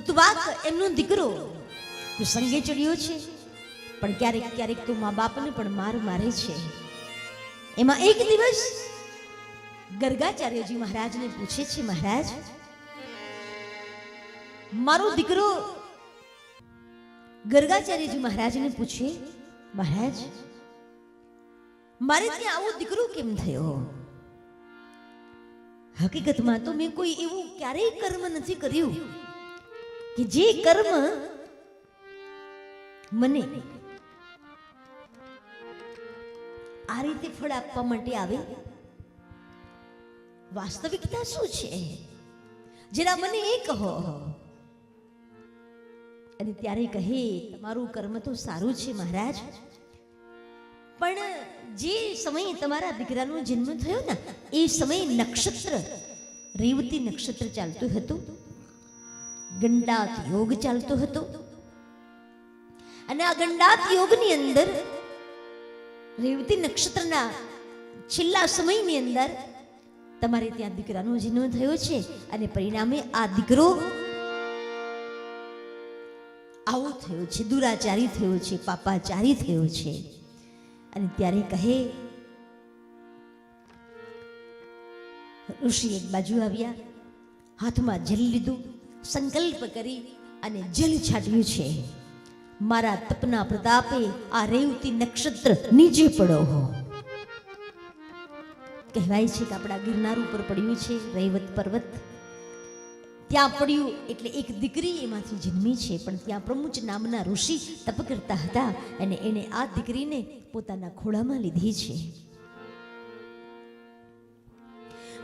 ઋતુવાક એમનો દીકરો સંગે ચડ્યો છે, પણ ક્યારેક ક્યારેક તો મા બાપને પણ માર મારે છે. એમાં એક દિવસ ગર્ગાચાર્યજી મહારાજને પૂછે છે, મહારાજ મારો દીકરો ગર્ગાચાર્યજી મહારાજને પૂછે, મહારાજ મારે ત્યાં આવો દીકરો કેમ થયો? હકીકતમાં તો મેં કોઈ એવું ક્યારેય કર્મ નથી કર્યું કે જે કર્મ મને આ રીતે ફળ આપવા માટે આવે. વાસ્તવિકતા શું છે જરા મને એ કહો. અને ત્યારે કહે, તમારું કર્મ તો સારું છે મહારાજ, પણ જે સમયે તમારા દીકરાનો જન્મ થયો ને એ સમયે નક્ષત્ર રેવતી નક્ષત્ર ચાલતું હતું, ગંડાત યોગ ચાલતો હતો. અને આ ગંડાત યોગની અંદર રેવતી નક્ષત્રના છેલ્લા સમયની અંદર તમારે ત્યાં દીકરાનો જન્મ થયો છે. અને પરિણામે આ દીકરો આવો થયો છે, દુરાચારી થયો છે, પાપાચારી થયો છે. અને ત્યારે કહે, ઋષિ એક બાજુ આવ્યા, હાથમાં જલ લીધું, સંકલ્પ કરી અને જલ છાટ્યું છે, મારા તપના પ્રતાપે આ રેવતી નક્ષત્ર નીચે પડો. કહેવાય છે કે આપણા ગિરનાર ઉપર પડ્યું છે રૈવત પર્વત, ત્યાં પડ્યું એટલે એક દીકરી એમાંથી જન્મી છે. પણ ત્યાં પ્રમુચ નામના ઋષિ તપ કરતા હતા અને એને આ દીકરીને પોતાના ખોળામાં લીધી છે.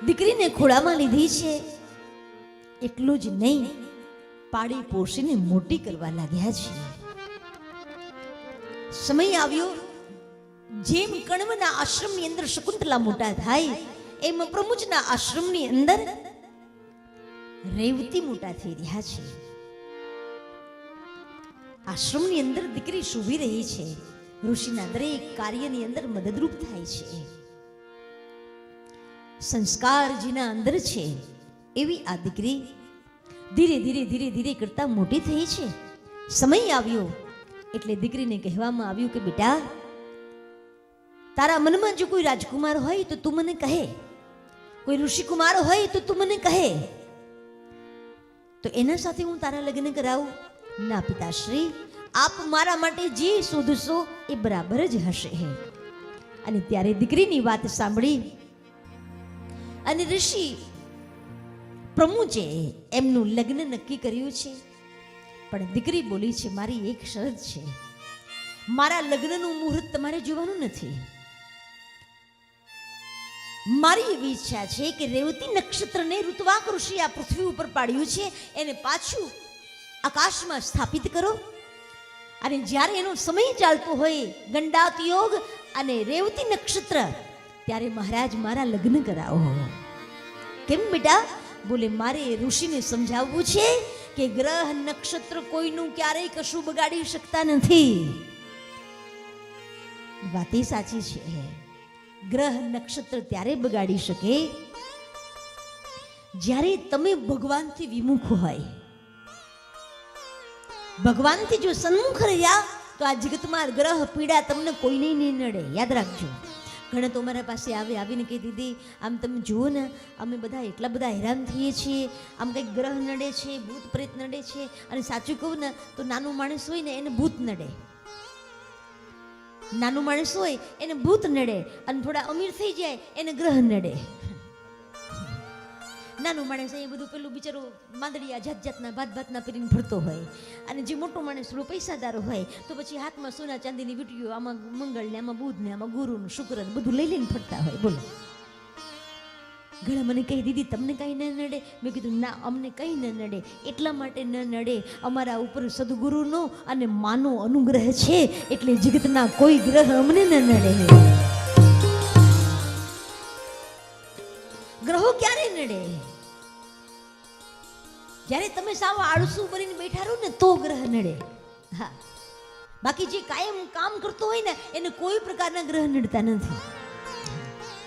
દીકરીને ખોળામાં લીધી છે એટલું જ નહીં, પાડી પોષીને મોટી કરવા લાગ્યા છે. સમય આવ્યો, જેમ કણવના આશ્રમની અંદર શકુંતલા મોટા થાય એમ પ્રમુચના આશ્રમની અંદર રેવતી મોટા થઈ રહ્યા છે. આશ્રમની અંદર દીકરી શોભી રહી છે, ઋષિના દરેક કાર્યની અંદર મદદરૂપ થાય છે. સંસ્કાર જેના અંદર છે એવી આ દીકરી ધીરે ધીરે ધીરે ધીરે કરતા મોટી થઈ છે. સમય આવ્યો એટલે દીકરીને કહેવામાં આવ્યું કે બેટા, તારા મનમાં જો કોઈ રાજકુમાર હોય તો તું મને કહે, કોઈ ઋષિકુમાર હોય તો તું મને કહે, તો એના સાથે હું તારા લગ્ન કરાવું. ના પિતાશ્રી, આપ મારા માટે જે શોધશો એ બરાબર જ હશે. અને ત્યારે દીકરીની વાત સાંભળી અને ઋષિ પ્રમુચે એમનું લગ્ન નક્કી કર્યું છે. પણ દીકરી બોલી છે, મારી એક શરત છે, મારા લગ્નનું મુહૂર્ત તમારે જોવાનું નથી. મારી એવી ઈચ્છા છે કે રેવતી નક્ષત્રને ઋતુવાક ઋષિ આ પૃથ્વી ઉપર પાડ્યું છે એને પાછું આકાશમાં સ્થાપિત કરો. અને જ્યારે એનો સમય ચાલતો હોય ગંડાત યોગ અને રેવતી નક્ષત્ર, ત્યારે મહારાજ મારા લગ્ન કરાવો. કેમ બેટા? બોલે, મારે ઋષિને સમજાવવું છે કે ગ્રહ નક્ષત્ર કોઈનું ક્યારેય કશું બગાડી શકતા નથી. વાત એ સાચી છે, ગ્રહ નક્ષત્ર ત્યારે બગાડી શકે જ્યારે તમે ભગવાનથી વિમુખ હોય. ભગવાનથી જો સન્મુખ રહ્યા તો આ જગતમાં ગ્રહ પીડા તમને કોઈને નહીં નડે. યાદ રાખજો. ઘણા તો અમારા પાસે આવીને કહી, દીદી આમ તમે જુઓ ને, અમે બધા એટલા બધા હેરાન થઈએ છીએ, આમ કંઈક ગ્રહ નડે છે, ભૂત પ્રેત નડે છે. અને સાચું કહું ને તો નાનું માણસ હોય ને એને ભૂત નડે, નાનું માણસ હોય એને ભૂત નડે, અને થોડા અમીર થઈ જાય એને ગ્રહ નડે. નાનું માણસ અહીંયા બધું પેલું બિચારો માંદડિયા જાત જાતના ભાતના પહેરીને ફરતો હોય, અને જે મોટો માણસ થોડો પૈસાદાર હોય તો પછી હાથમાં સોના ચાંદીની વીંટીઓ, આમાં મંગળ ને આમાં બુધ ને આમાં ગુરુ ને શુક્ર ને બધું લઈ લઈને ફરતા હોય. બોલો, ઘણા મને કહી, દીદી તમને કંઈ ન નડે? મેં કીધું ના, અમને કંઈ ન નડે. એટલા માટે ન નડે, અમારા ઉપર સદગુરુનો અને માનો અનુગ્રહ છે, એટલે જગતના કોઈ ગ્રહ અમને ન નડે. ગ્રહો ક્યારે નડે? જ્યારે તમે સાવ આળસુ બનીને બેઠા રહો ને તો ગ્રહ નડે. હા, બાકી જે કાયમ કામ કરતો હોય ને એને કોઈ પ્રકારના ગ્રહ નડતા નથી.